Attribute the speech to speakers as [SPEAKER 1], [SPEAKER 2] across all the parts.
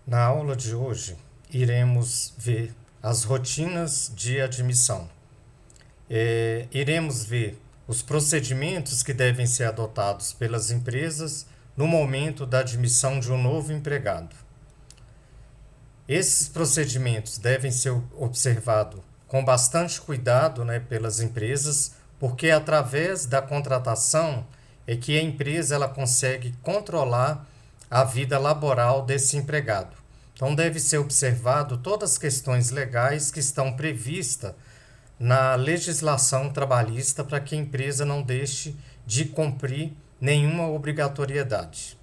[SPEAKER 1] Na aula de hoje, iremos ver as rotinas de admissão. Iremos ver os procedimentos que devem ser adotados pelas empresas no momento da admissão de um novo empregado. Esses procedimentos devem ser observados com bastante cuidado, pelas empresas, porque através da contratação é que a empresa ela consegue controlar a vida laboral desse empregado. Então deve ser observado todas as questões legais que estão previstas na legislação trabalhista para que a empresa não deixe de cumprir nenhuma obrigatoriedade.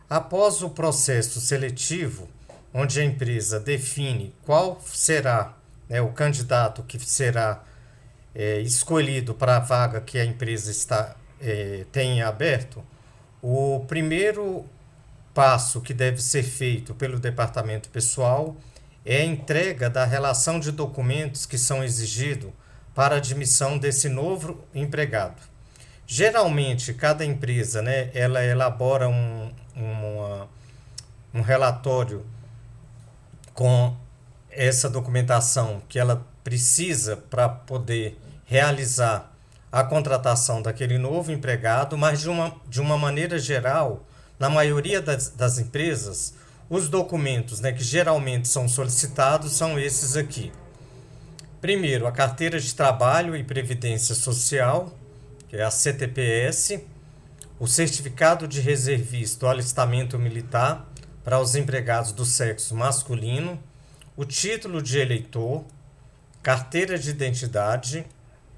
[SPEAKER 1] Após o processo seletivo, onde a empresa define qual será o candidato que será escolhido para a vaga que a empresa tem aberto, o primeiro passo que deve ser feito pelo departamento pessoal é a entrega da relação de documentos que são exigidos para a admissão desse novo empregado. Geralmente, cada empresa ela elabora um relatório com essa documentação que ela precisa para poder realizar a contratação daquele novo empregado, mas de uma maneira geral, na maioria das empresas, os documentos que geralmente são solicitados são esses aqui. Primeiro, a carteira de trabalho e previdência social, que é a CTPS, o certificado de reservista ou alistamento militar para os empregados do sexo masculino, o título de eleitor, carteira de identidade,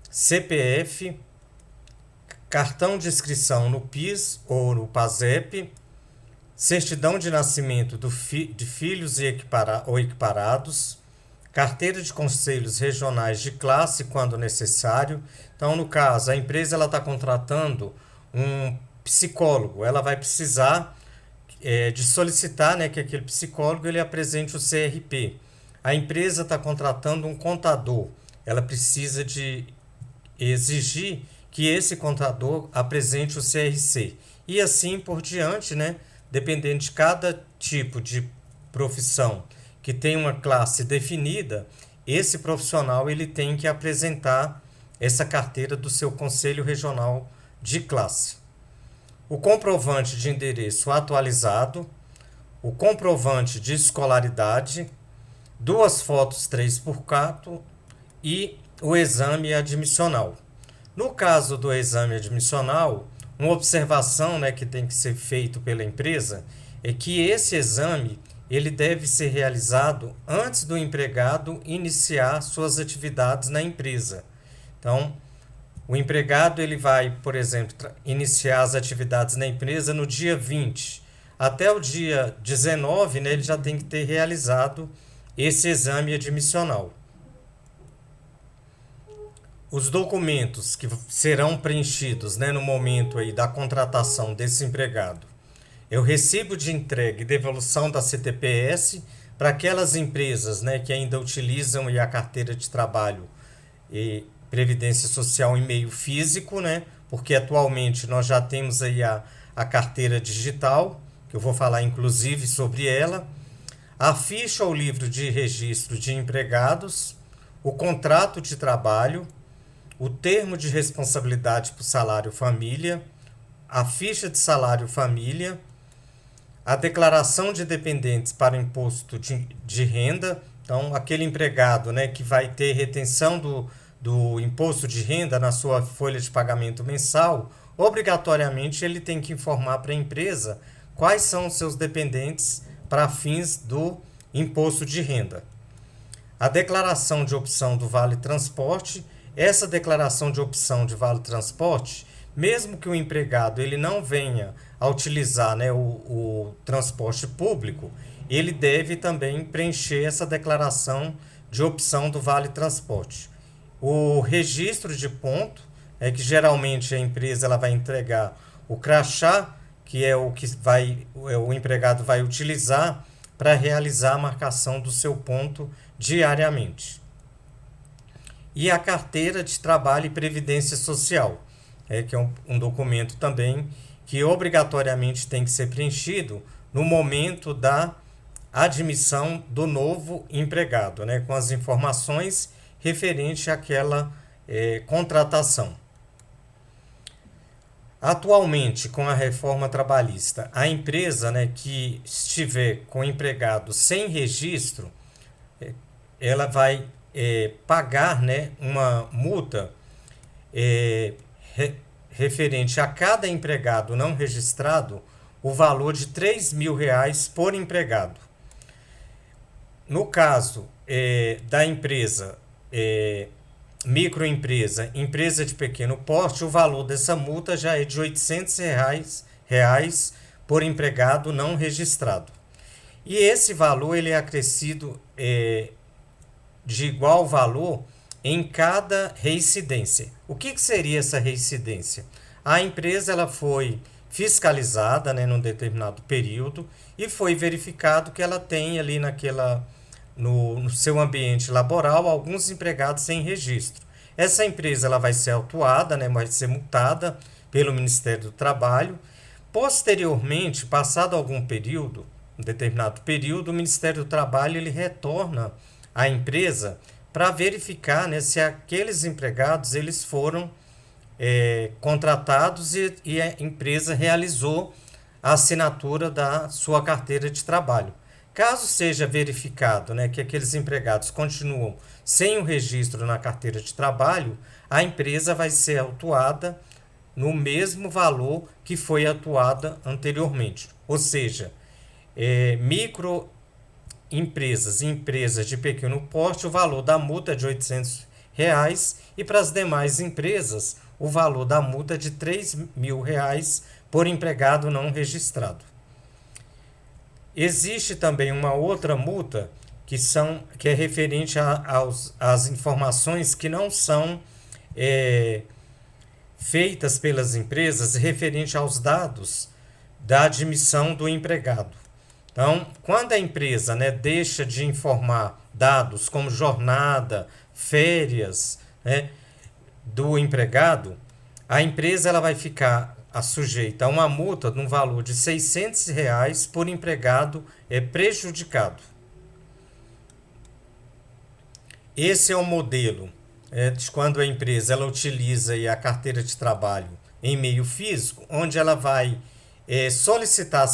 [SPEAKER 1] CPF, cartão de inscrição no PIS ou no PASEP, certidão de nascimento de filhos ou equiparados, carteira de conselhos regionais de classe quando necessário. Então, no caso, a empresa está contratando um psicólogo, ela vai precisar de solicitar que aquele psicólogo ele apresente o CRP. A empresa está contratando um contador, ela precisa de exigir que esse contador apresente o CRC. E assim por diante, dependendo de cada tipo de profissão que tem uma classe definida, esse profissional ele tem que apresentar essa carteira do seu Conselho Regional de Classe. O comprovante de endereço atualizado, o comprovante de escolaridade, 2 fotos 3x4 e o exame admissional. No caso do exame admissional, uma observação que tem que ser feito pela empresa é que esse exame ele deve ser realizado antes do empregado iniciar suas atividades na empresa. Então, o empregado ele vai, por exemplo, iniciar as atividades na empresa no dia 20. Até o dia 19, ele já tem que ter realizado esse exame admissional. Os documentos que serão preenchidos no momento aí da contratação desse empregado é o recibo de entrega e devolução da CTPS para aquelas empresas que ainda utilizam a carteira de trabalho e previdência social em meio físico, porque atualmente nós já temos aí a carteira digital, que eu vou falar inclusive sobre ela, a ficha ou livro de registro de empregados, o contrato de trabalho, o termo de responsabilidade por salário família, a ficha de salário família, a declaração de dependentes para imposto de renda. Então, aquele empregado que vai ter retenção do imposto de renda na sua folha de pagamento mensal, obrigatoriamente ele tem que informar para a empresa quais são os seus dependentes para fins do imposto de renda. A declaração de opção do Vale Transporte. Essa declaração de opção de Vale Transporte, mesmo que o empregado ele não venha a utilizar o transporte público, ele deve também preencher essa declaração de opção do Vale Transporte. O registro de ponto é que geralmente a empresa ela vai entregar o crachá, que é o que o empregado vai utilizar para realizar a marcação do seu ponto diariamente. E a carteira de trabalho e previdência social, que é um documento também que obrigatoriamente tem que ser preenchido no momento da admissão do novo empregado, né, com as informações referentes àquela contratação. Atualmente, com a reforma trabalhista, a empresa, né, que estiver com empregado sem registro, ela vai pagar, né, uma multa referente a cada empregado não registrado, o valor de R$ 3.000 por empregado. No caso da empresa, microempresa, empresa de pequeno porte, o valor dessa multa já é de R$ 800 por empregado não registrado. E esse valor ele é acrescido de igual valor em cada reincidência. O que seria essa reincidência? A empresa ela foi fiscalizada, né, num determinado período e foi verificado que ela tem ali no seu ambiente laboral alguns empregados sem registro. Essa empresa ela vai ser autuada, né, vai ser multada pelo Ministério do Trabalho. Posteriormente, passado algum período, um determinado período, o Ministério do Trabalho ele retorna à empresa para verificar, né, se aqueles empregados eles foram contratados e a empresa realizou a assinatura da sua carteira de trabalho. Caso seja verificado, né, que aqueles empregados continuam sem o registro na carteira de trabalho, a empresa vai ser autuada no mesmo valor que foi atuada anteriormente. Ou seja, microempresas e empresas de pequeno porte, o valor da multa é de R$ 800 e para as demais empresas, o valor da multa é de R$ 3.000 por empregado não registrado. Existe também uma outra multa que é referente às informações que não são feitas pelas empresas referente aos dados da admissão do empregado. Então, quando a empresa, né, deixa de informar dados como jornada, férias, né, do empregado, a empresa ela vai ficar sujeita a uma multa no valor de R$ 600 por empregado prejudicado. Esse é o modelo de quando a empresa ela utiliza aí a carteira de trabalho em meio físico, onde ela vai solicitar,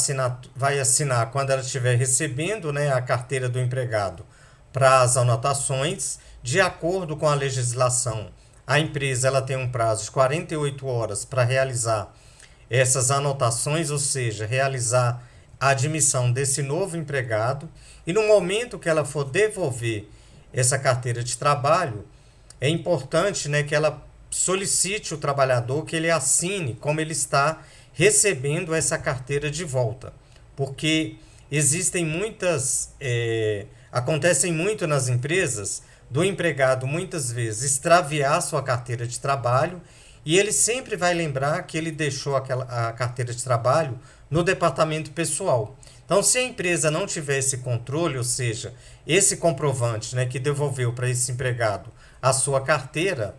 [SPEAKER 1] vai assinar quando ela estiver recebendo, né, a carteira do empregado para as anotações, de acordo com a legislação. A empresa ela tem um prazo de 48 horas para realizar essas anotações, ou seja, realizar a admissão desse novo empregado. E no momento que ela for devolver essa carteira de trabalho, é importante, né, que ela solicite o trabalhador que ele assine como ele está recebendo essa carteira de volta. Porque existem acontecem muito nas empresas do empregado muitas vezes extraviar sua carteira de trabalho e ele sempre vai lembrar que ele deixou a carteira de trabalho no departamento pessoal. Então, se a empresa não tiver esse controle, ou seja, esse comprovante, né, que devolveu para esse empregado a sua carteira,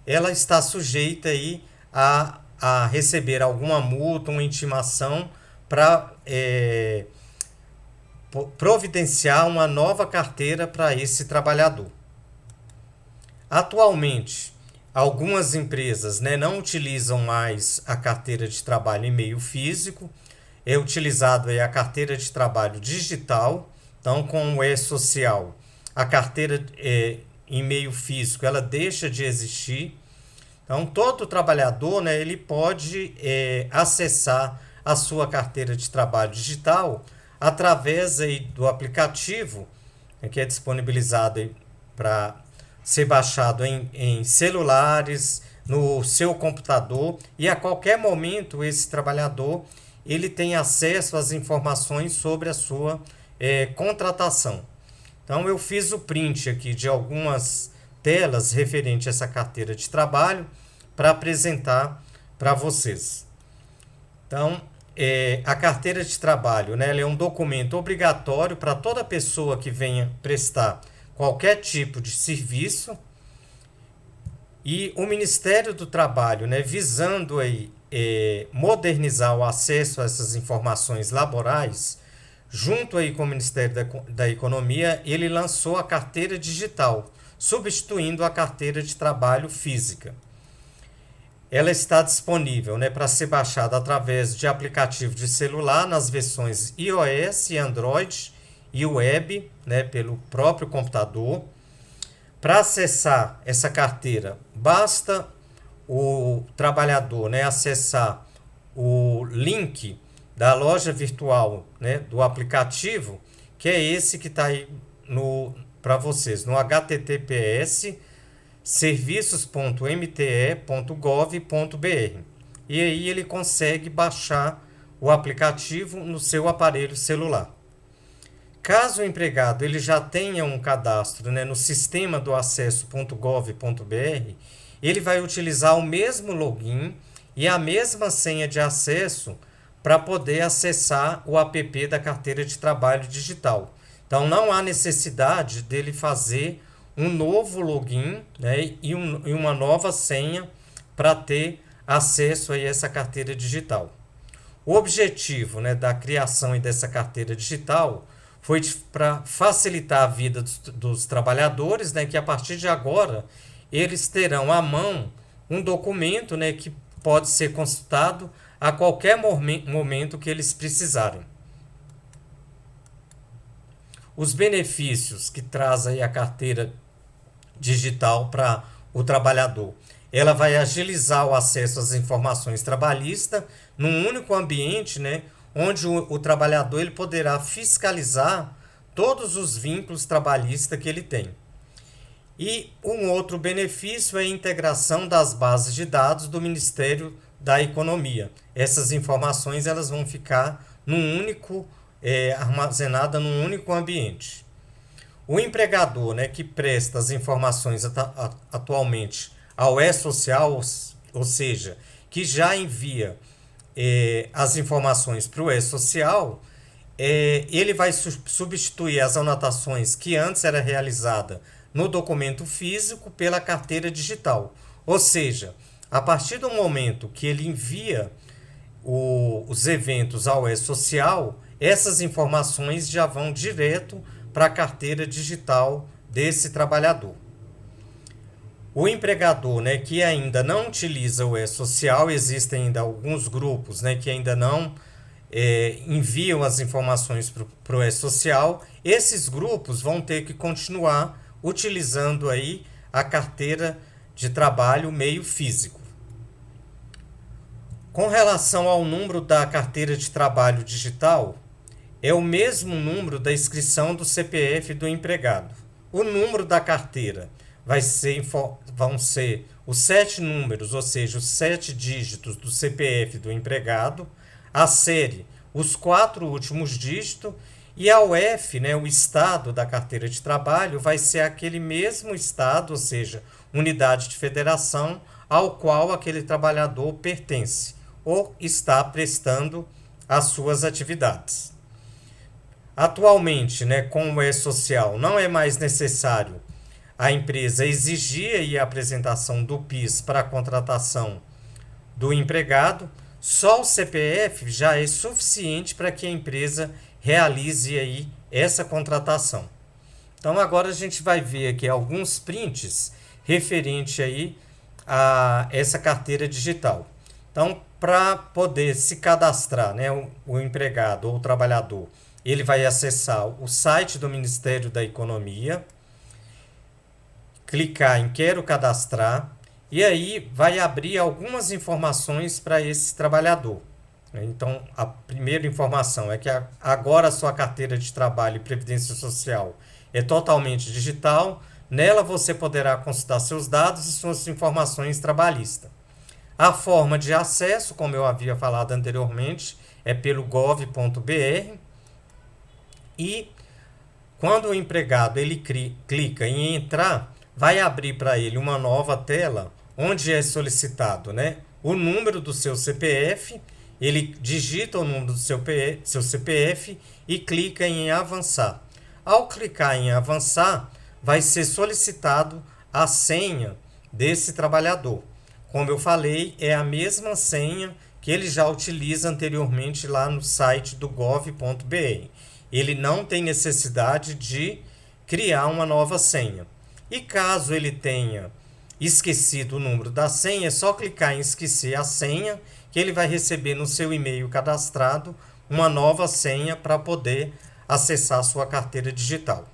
[SPEAKER 1] ela está sujeita aí a receber alguma multa, uma intimação para providenciar uma nova carteira para esse trabalhador. Atualmente, algumas empresas, né, não utilizam mais a carteira de trabalho em meio físico, é utilizado aí a carteira de trabalho digital. Então, com o e-social, a carteira em meio físico ela deixa de existir. Então, todo trabalhador, né, ele pode acessar a sua carteira de trabalho digital através aí do aplicativo, que é disponibilizado para ser baixado em celulares, no seu computador, e a qualquer momento esse trabalhador ele tem acesso às informações sobre a sua contratação. Então eu fiz o print aqui de algumas telas referente a essa carteira de trabalho para apresentar para vocês. Então, a carteira de trabalho, né, ela é um documento obrigatório para toda pessoa que venha prestar qualquer tipo de serviço, e o Ministério do Trabalho, né, visando aí, modernizar o acesso a essas informações laborais, junto aí com o Ministério da Economia, ele lançou a carteira digital, substituindo a carteira de trabalho física. Ela está disponível, né, para ser baixada através de aplicativo de celular nas versões iOS e Android e web, né, pelo próprio computador. Para acessar essa carteira, basta o trabalhador, né, acessar o link da loja virtual, né, do aplicativo, que é esse que está aí para vocês, no https serviços.mte.gov.br. E aí ele consegue baixar o aplicativo no seu aparelho celular. Caso o empregado ele já tenha um cadastro, né, no sistema do acesso.gov.br, ele vai utilizar o mesmo login e a mesma senha de acesso para poder acessar o app da carteira de trabalho digital. Então não há necessidade dele fazer um novo login, né, e uma nova senha para ter acesso a essa carteira digital. O objetivo, né, da criação dessa carteira digital foi para facilitar a vida dos trabalhadores, né, que a partir de agora eles terão à mão um documento, né, que pode ser consultado a qualquer momento que eles precisarem. Os benefícios que traz aí a carteira digital para o trabalhador. Ela vai agilizar o acesso às informações trabalhistas num único ambiente, né, onde o trabalhador ele poderá fiscalizar todos os vínculos trabalhistas que ele tem. E um outro benefício é a integração das bases de dados do Ministério da Economia. Essas informações elas vão ficar armazenadas num único ambiente. O empregador, né, que presta as informações atualmente ao E-Social, ou seja, que já envia as informações para o E-Social, ele vai substituir as anotações que antes era realizada no documento físico pela carteira digital. Ou seja, a partir do momento que ele envia os eventos ao E-Social, essas informações já vão direto para a carteira digital desse trabalhador. O empregador, né, que ainda não utiliza o E-Social, existem ainda alguns grupos, né, que ainda não enviam as informações para o E-Social, esses grupos vão ter que continuar utilizando aí a carteira de trabalho meio físico. Com relação ao número da carteira de trabalho digital, é o mesmo número da inscrição do CPF do empregado. O número da carteira vão ser os 7 números, ou seja, os 7 dígitos do CPF do empregado, a série, os 4 últimos dígitos, e a UF, né, o estado da carteira de trabalho, vai ser aquele mesmo estado, ou seja, unidade de federação, ao qual aquele trabalhador pertence ou está prestando as suas atividades. Atualmente, né, com o E-Social, não é mais necessário a empresa exigir a apresentação do PIS para a contratação do empregado, só o CPF já é suficiente para que a empresa realize aí essa contratação. Então agora a gente vai ver aqui alguns prints referente aí a essa carteira digital. Então, para poder se cadastrar, né, o empregado ou o trabalhador, ele vai acessar o site do Ministério da Economia, clicar em Quero Cadastrar, e aí vai abrir algumas informações para esse trabalhador. Então, a primeira informação é que agora a sua carteira de trabalho e previdência social é totalmente digital. Nela você poderá consultar seus dados e suas informações trabalhistas. A forma de acesso, como eu havia falado anteriormente, é pelo gov.br. E quando o empregado ele clica em entrar, vai abrir para ele uma nova tela onde é solicitado, né, o número do seu CPF. Ele digita o número do seu CPF e clica em avançar. Ao clicar em avançar, vai ser solicitado a senha desse trabalhador. Como eu falei, é a mesma senha que ele já utiliza anteriormente lá no site do gov.br. ele não tem necessidade de criar uma nova senha. E caso ele tenha esquecido o número da senha, é só clicar em esquecer a senha, que ele vai receber no seu e-mail cadastrado uma nova senha para poder acessar a sua carteira digital.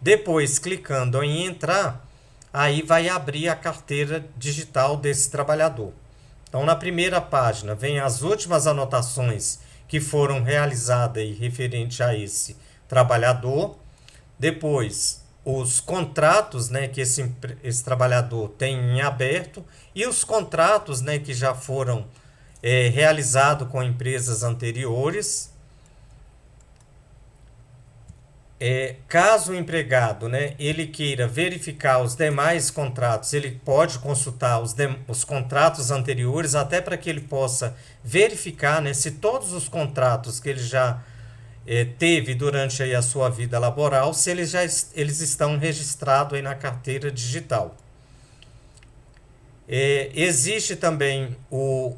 [SPEAKER 1] Depois, clicando em entrar, aí vai abrir a carteira digital desse trabalhador. Então, na primeira página, vem as últimas anotações que foram realizadas aí referente a esse trabalhador. Depois, os contratos, né, que esse trabalhador tem em aberto e os contratos, né, que já foram realizados com empresas anteriores. Caso o empregado, né, ele queira verificar os demais contratos, ele pode consultar os contratos anteriores, até para que ele possa verificar, né, se todos os contratos que ele já teve durante aí a sua vida laboral, se eles estão registrados aí na carteira digital. Existe também o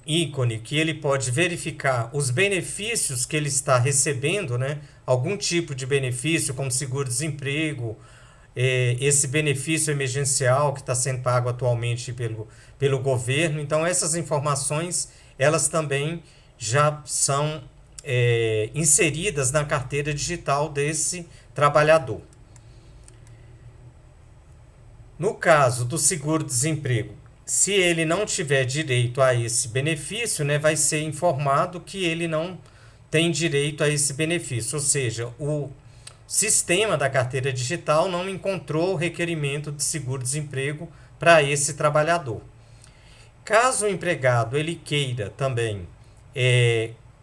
[SPEAKER 1] ícone que ele pode verificar os benefícios que ele está recebendo, né? Algum tipo de benefício, como seguro-desemprego, esse benefício emergencial que está sendo pago atualmente pelo governo. Então, essas informações, elas também já são inseridas na carteira digital desse trabalhador. No caso do seguro-desemprego, se ele não tiver direito a esse benefício, né, vai ser informado que ele não tem direito a esse benefício, ou seja, o sistema da carteira digital não encontrou o requerimento de seguro-desemprego para esse trabalhador. Caso o empregado ele queira também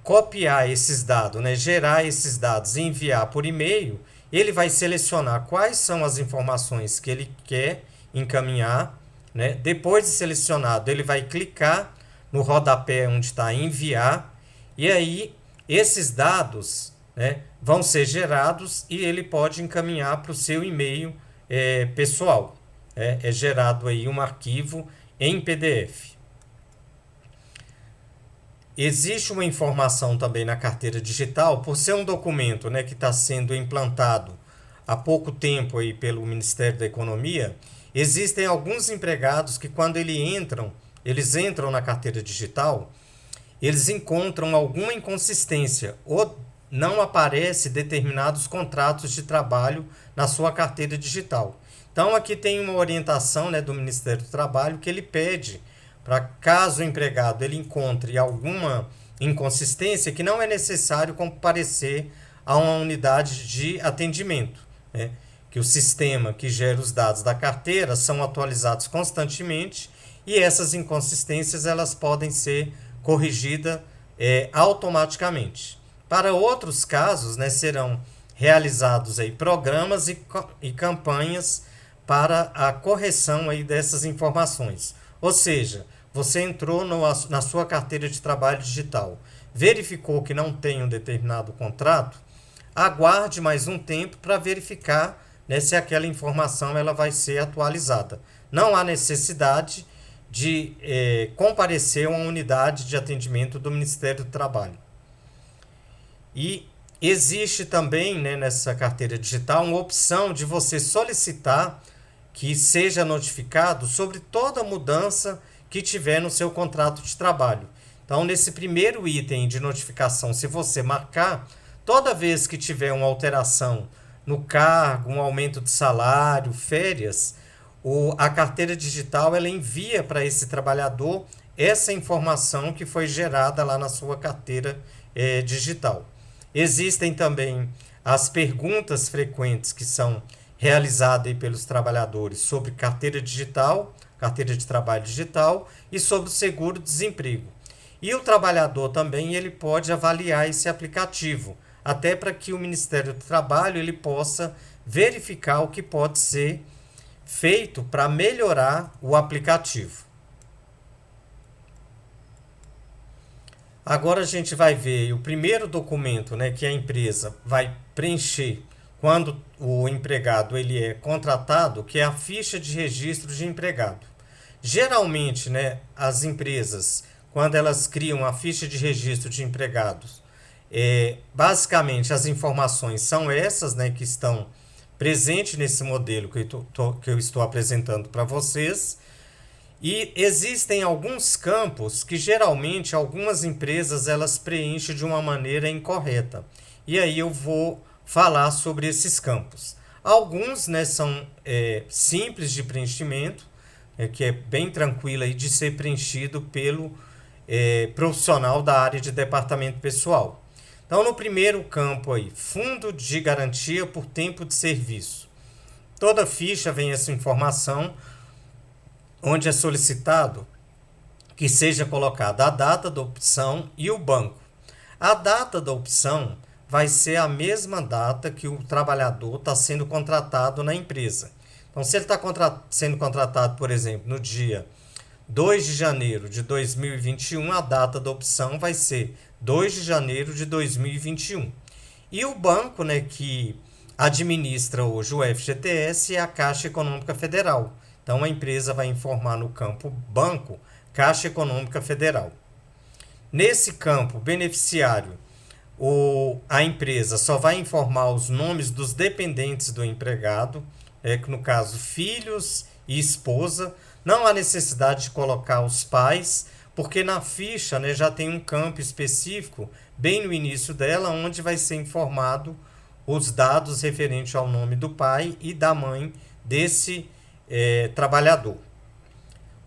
[SPEAKER 1] copiar esses dados, né, gerar esses dados e enviar por e-mail, ele vai selecionar quais são as informações que ele quer encaminhar, né? Depois de selecionado, ele vai clicar no rodapé onde está enviar, e aí esses dados, né, vão ser gerados e ele pode encaminhar para o seu e-mail pessoal. É gerado aí um arquivo em PDF. Existe uma informação também na carteira digital, por ser um documento, né, que está sendo implantado há pouco tempo aí pelo Ministério da Economia. Existem alguns empregados que quando eles entram na carteira digital, eles encontram alguma inconsistência ou não aparece determinados contratos de trabalho na sua carteira digital. Então aqui tem uma orientação, né, do Ministério do Trabalho que ele pede para caso o empregado ele encontre alguma inconsistência, que não é necessário comparecer a uma unidade de atendimento, né? Que o sistema que gera os dados da carteira são atualizados constantemente e essas inconsistências elas podem ser corrigidas automaticamente. Para outros casos, né, serão realizados aí programas e campanhas para a correção aí dessas informações. Ou seja, você entrou na sua carteira de trabalho digital, verificou que não tem um determinado contrato, aguarde mais um tempo para verificar, né, se aquela informação ela vai ser atualizada. Não há necessidade de comparecer a uma unidade de atendimento do Ministério do Trabalho. E existe também, né, nessa carteira digital uma opção de você solicitar que seja notificado sobre toda mudança que tiver no seu contrato de trabalho. Então, nesse primeiro item de notificação, se você marcar, toda vez que tiver uma alteração no cargo, um aumento de salário, férias, a carteira digital ela envia para esse trabalhador essa informação que foi gerada lá na sua carteira digital. Existem também as perguntas frequentes que são realizadas aí pelos trabalhadores sobre carteira digital, carteira de trabalho digital e sobre o seguro-desemprego. E o trabalhador também ele pode avaliar esse aplicativo, até para que o Ministério do Trabalho ele possa verificar o que pode ser feito para melhorar o aplicativo. Agora a gente vai ver o primeiro documento, né, que a empresa vai preencher quando o empregado ele é contratado, que é a ficha de registro de empregado. Geralmente, né, as empresas, quando elas criam a ficha de registro de empregados, Basicamente, as informações são essas, né, que estão presentes nesse modelo que eu estou apresentando para vocês. E existem alguns campos que geralmente algumas empresas elas preenchem de uma maneira incorreta. E aí eu vou falar sobre esses campos. Alguns, né, são simples de preenchimento, que é bem tranquilo aí de ser preenchido pelo profissional da área de departamento pessoal. Então, no primeiro campo aí, fundo de garantia por tempo de serviço. Toda ficha vem essa informação, onde é solicitado que seja colocada a data da opção e o banco. A data da opção vai ser a mesma data que o trabalhador está sendo contratado na empresa. Então, se ele está sendo contratado, por exemplo, no dia 2 de janeiro de 2021, a data da opção vai ser 2 de janeiro de 2021. E o banco, né, que administra hoje o FGTS é a Caixa Econômica Federal. Então, a empresa vai informar no campo banco, Caixa Econômica Federal. Nesse campo, beneficiário, a empresa só vai informar os nomes dos dependentes do empregado, que no caso, filhos e esposa. Não há necessidade de colocar os pais, porque na ficha, né, já tem um campo específico, bem no início dela, onde vai ser informado os dados referentes ao nome do pai e da mãe desse trabalhador.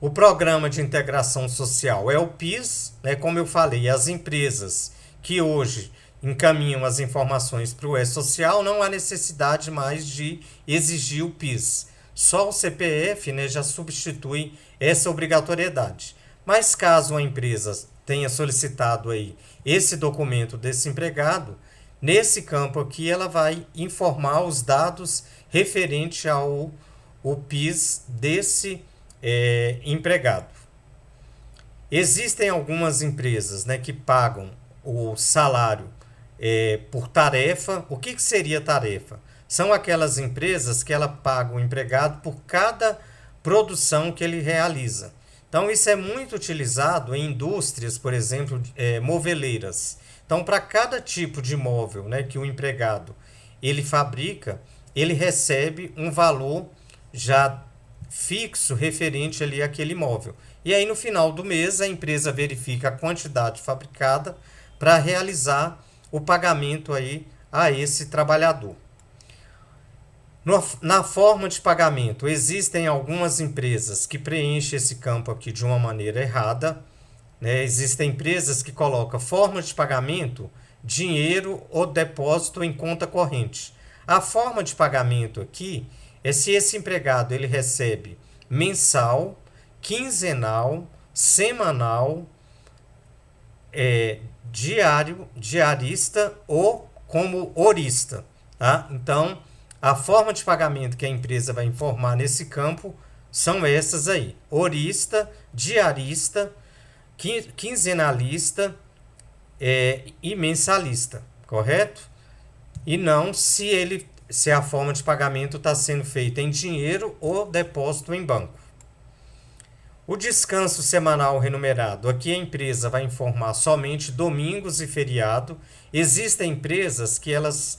[SPEAKER 1] O Programa de Integração Social é o PIS, né, como eu falei, as empresas que hoje encaminham as informações para o E-Social, não há necessidade mais de exigir o PIS. Só o CPF, né, já substitui essa obrigatoriedade. Mas caso a empresa tenha solicitado aí esse documento desse empregado, nesse campo aqui ela vai informar os dados referentes ao PIS desse empregado. Existem algumas empresas, né, que pagam o salário por tarefa. O que seria tarefa? São aquelas empresas que ela paga o empregado por cada produção que ele realiza. Então, isso é muito utilizado em indústrias, por exemplo, moveleiras. Então, para cada tipo de móvel, né, que o empregado ele fabrica, ele recebe um valor já fixo referente ali àquele móvel. E aí, no final do mês, a empresa verifica a quantidade fabricada para realizar o pagamento aí a esse trabalhador. Na forma de pagamento, existem algumas empresas que preenchem esse campo aqui de uma maneira errada, né? Existem empresas que colocam forma de pagamento, dinheiro ou depósito em conta corrente. A forma de pagamento aqui é se esse empregado ele recebe mensal, quinzenal, semanal, diário, diarista ou como horista. Tá? Então, a forma de pagamento que a empresa vai informar nesse campo são essas aí: horista, diarista, quinzenalista e mensalista, correto? E não se a forma de pagamento está sendo feita em dinheiro ou depósito em banco. O descanso semanal remunerado, aqui a empresa vai informar somente domingos e feriado. Existem empresas que elas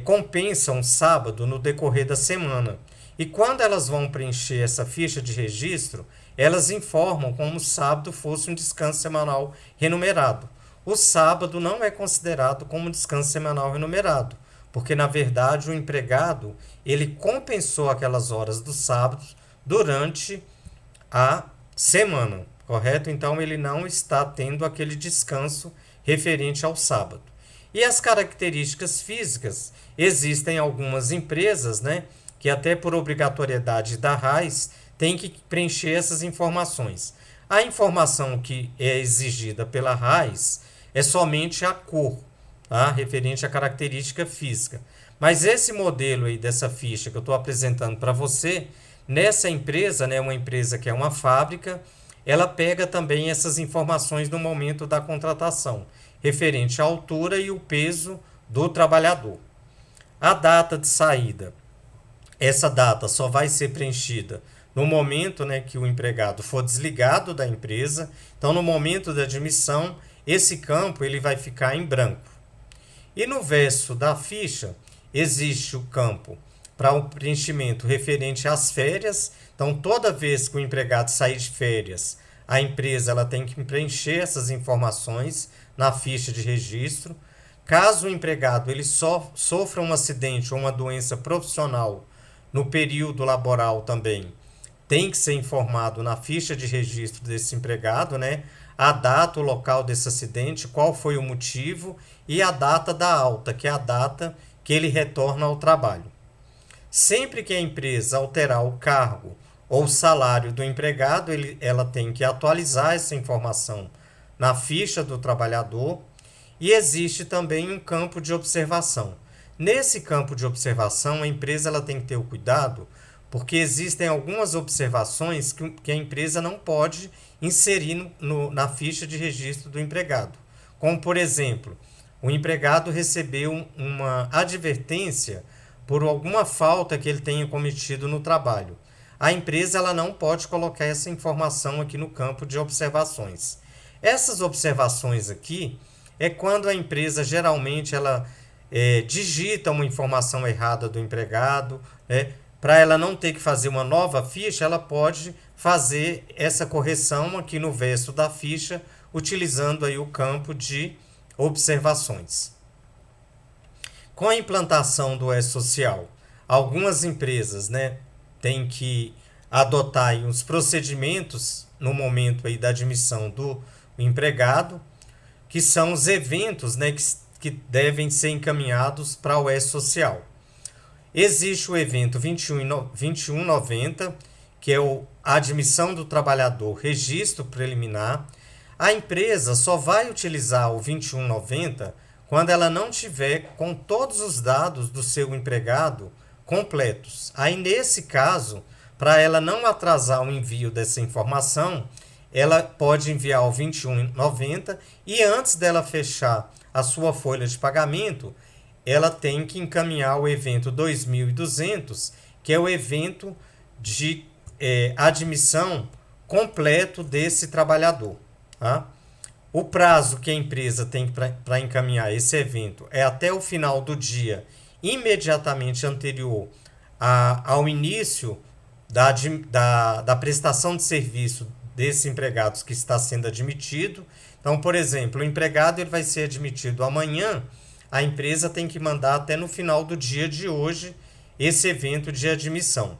[SPEAKER 1] compensam sábado no decorrer da semana. E quando elas vão preencher essa ficha de registro, elas informam como se o sábado fosse um descanso semanal remunerado. O sábado não é considerado como descanso semanal remunerado, porque na verdade o empregado ele compensou aquelas horas do sábado durante a semana, correto? Então ele não está tendo aquele descanso referente ao sábado. E as características físicas, existem algumas empresas, né, que até por obrigatoriedade da RAIS tem que preencher essas informações. A informação que é exigida pela RAIS é somente a cor, tá? Referente à característica física. Mas esse modelo aí dessa ficha que eu estou apresentando para você, nessa empresa, né, uma empresa que é uma fábrica, ela pega também essas informações no momento da contratação, referente à altura e o peso do trabalhador. A data de saída, essa data só vai ser preenchida no momento, né, que o empregado for desligado da empresa. Então, no momento da admissão, esse campo ele vai ficar em branco. E no verso da ficha existe o campo para o preenchimento referente às férias. Então, toda vez que o empregado sair de férias, a empresa ela tem que preencher essas informações na ficha de registro. Caso o empregado ele sofra um acidente ou uma doença profissional no período laboral também, tem que ser informado na ficha de registro desse empregado, né? A data, o local desse acidente, qual foi o motivo e a data da alta, que é a data que ele retorna ao trabalho. Sempre que a empresa alterar o cargo ou o salário do empregado, ela tem que atualizar essa informação na ficha do trabalhador. E existe também um campo de observação. Nesse campo de observação, a empresa ela tem que ter o cuidado, porque existem algumas observações que a empresa não pode inserir na ficha de registro do empregado. Como, por exemplo, o empregado recebeu uma advertência por alguma falta que ele tenha cometido no trabalho. A empresa ela não pode colocar essa informação aqui no campo de observações. Essas observações aqui é quando a empresa geralmente ela digita uma informação errada do empregado, para ela não ter que fazer uma nova ficha, ela pode fazer essa correção aqui no verso da ficha, utilizando aí o campo de observações. Com a implantação do E-Social, algumas empresas, têm que adotar aí uns procedimentos no momento aí da admissão do empregado, que são os eventos, que devem ser encaminhados para o E-Social. Existe o evento 2190, que é a admissão do trabalhador, registro preliminar. A empresa só vai utilizar o 2190 quando ela não tiver com todos os dados do seu empregado completos. Aí, nesse caso, para ela não atrasar o envio dessa informação, ela pode enviar o 2190 e antes dela fechar a sua folha de pagamento, ela tem que encaminhar o evento 2200, que é o evento de admissão completo desse trabalhador. Tá? O prazo que a empresa tem para encaminhar esse evento é até o final do dia imediatamente anterior ao início da prestação de serviço desse empregado que está sendo admitido. Então, por exemplo, o empregado ele vai ser admitido amanhã, a empresa tem que mandar até no final do dia de hoje esse evento de admissão.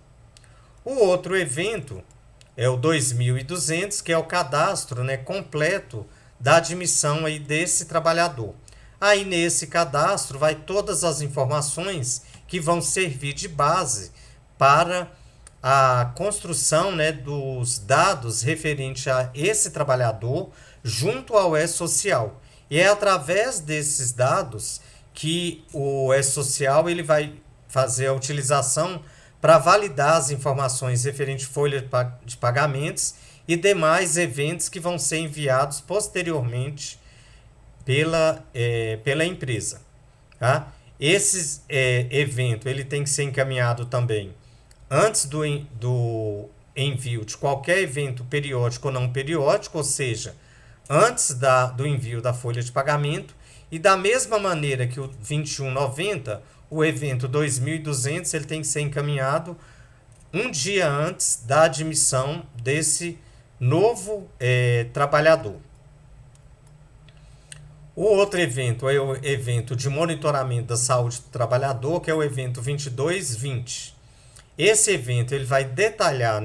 [SPEAKER 1] O outro evento é o 2200, que é o cadastro completo da admissão aí desse trabalhador. Aí nesse cadastro vai todas as informações que vão servir de base para a construção dos dados referente a esse trabalhador junto ao E-Social. E é através desses dados que o E-Social ele vai fazer a utilização para validar as informações referentes à folha de pagamentos e demais eventos que vão ser enviados posteriormente pela empresa. Tá? Esse evento ele tem que ser encaminhado também antes do envio de qualquer evento periódico ou não periódico, ou seja, antes do envio da folha de pagamento, e da mesma maneira que o 2190, o evento 2200, ele tem que ser encaminhado um dia antes da admissão desse novo trabalhador. O outro evento é o evento de monitoramento da saúde do trabalhador, que é o evento 2220. Esse evento ele vai detalhar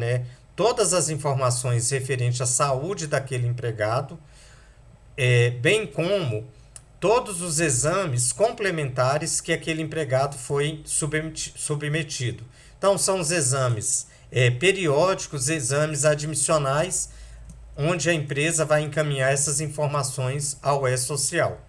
[SPEAKER 1] todas as informações referentes à saúde daquele empregado, bem como todos os exames complementares que aquele empregado foi submetido. Então, são os exames periódicos, exames admissionais, onde a empresa vai encaminhar essas informações ao E-Social.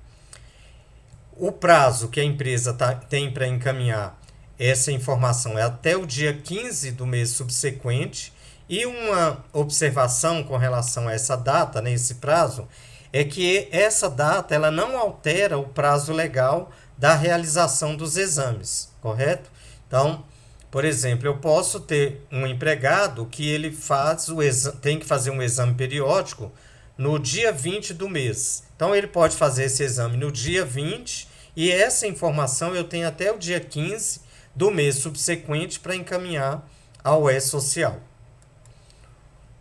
[SPEAKER 1] O prazo que a empresa tem para encaminhar essa informação é até o dia 15 do mês subsequente. E uma observação com relação a essa data, esse prazo, é que essa data ela não altera o prazo legal da realização dos exames, correto? Então, por exemplo, eu posso ter um empregado que ele tem que fazer um exame periódico no dia 20 do mês. Então, ele pode fazer esse exame no dia 20 e essa informação eu tenho até o dia 15 do mês subsequente para encaminhar ao E-Social.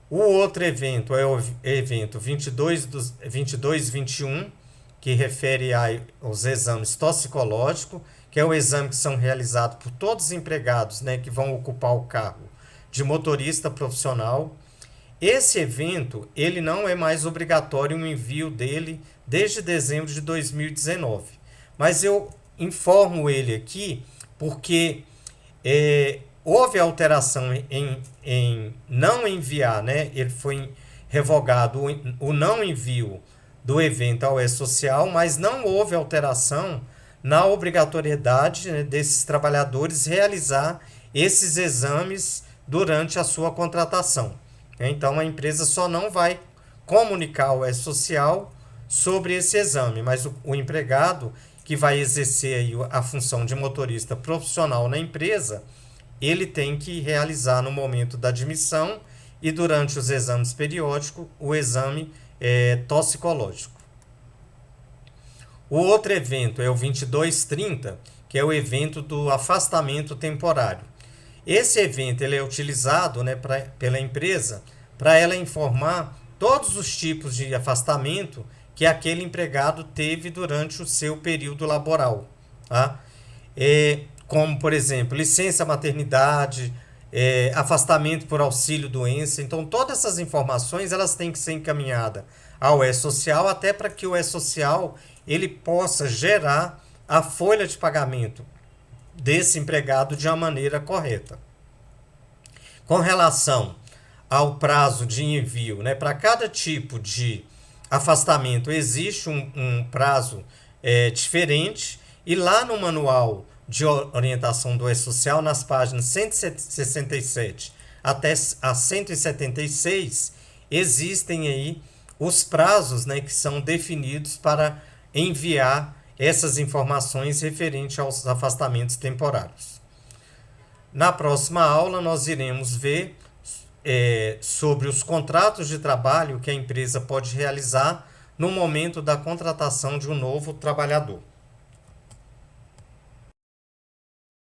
[SPEAKER 1] O outro evento é o evento 22-21, que refere aos exames toxicológicos, que é o exame que são realizados por todos os empregados, né, que vão ocupar o cargo de motorista profissional. Esse evento, ele não é mais obrigatório o envio dele desde dezembro de 2019. Mas eu informo ele aqui porque houve alteração em não enviar, né? Ele foi revogado o não envio do evento ao E-Social, mas não houve alteração na obrigatoriedade, né, desses trabalhadores realizar esses exames durante a sua contratação. Então a empresa só não vai comunicar ao E-Social sobre esse exame, mas o empregado que vai exercer aí a função de motorista profissional na empresa, ele tem que realizar no momento da admissão e durante os exames periódicos o exame toxicológico. O outro evento é o 2230, que é o evento do afastamento temporário. Esse evento ele é utilizado, né, pela empresa para ela informar todos os tipos de afastamento que aquele empregado teve durante o seu período laboral. Tá? Como, por exemplo, licença maternidade, afastamento por auxílio-doença. Então, todas essas informações elas têm que ser encaminhadas ao E-Social, até para que o E-Social ele possa gerar a folha de pagamento desse empregado de uma maneira correta. Com relação ao prazo de envio, né, para cada tipo de afastamento existe um prazo diferente, e lá no manual de orientação do E-Social, nas páginas 167 até a 176, existem aí os prazos, né, que são definidos para enviar essas informações referentes aos afastamentos temporários. Na próxima aula, nós iremos ver sobre os contratos de trabalho que a empresa pode realizar no momento da contratação de um novo trabalhador.